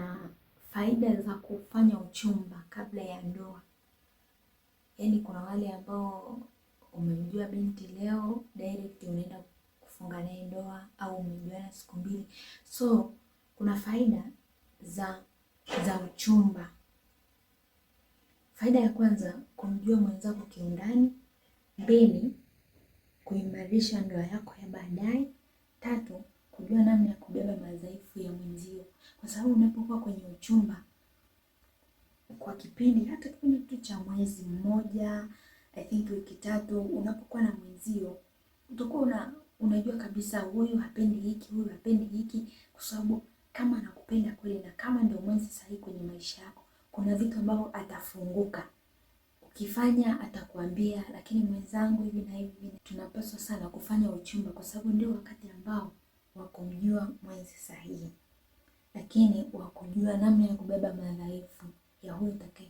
kuna faida za kufanya uchumba kabla ya ndoa. Yaani kuna wale ambao umemjua binti leo direct unaenda kufunga naye ndoa, au umejuana siku mbili. So kuna faida za uchumba. Faida ya kwanza, kumjua mwenzako kiundani. 2, kuimarisha ndoa yako ya baadaye. 3, kujua namna ya kubeba madhaifu ya mwenzio, kwa sababu unapokuwa kwenye uchumba kwa kipindi, hata kipindi tu cha mwezi mmoja, I think wiki 3, unapokuwa na mwenzio utakuwa unajua kabisa huyu hapendi hiki, huyu hapendi hiki, kwa sababu kama anakupenda kweli na kama ndio mwenzi sahihi kwenye maisha yako, kuna vitu ambavyo atafunguka. Ukifanya atakwambia, lakini mwenzangu hivi na hivi. Tunapaswa sana kufanya uchumba kwa sababu ndio wakati ambao wa kumjua mwenzi sahihi, lakini wa kujua namna ya kubeba madhaifu ya huyu utakaye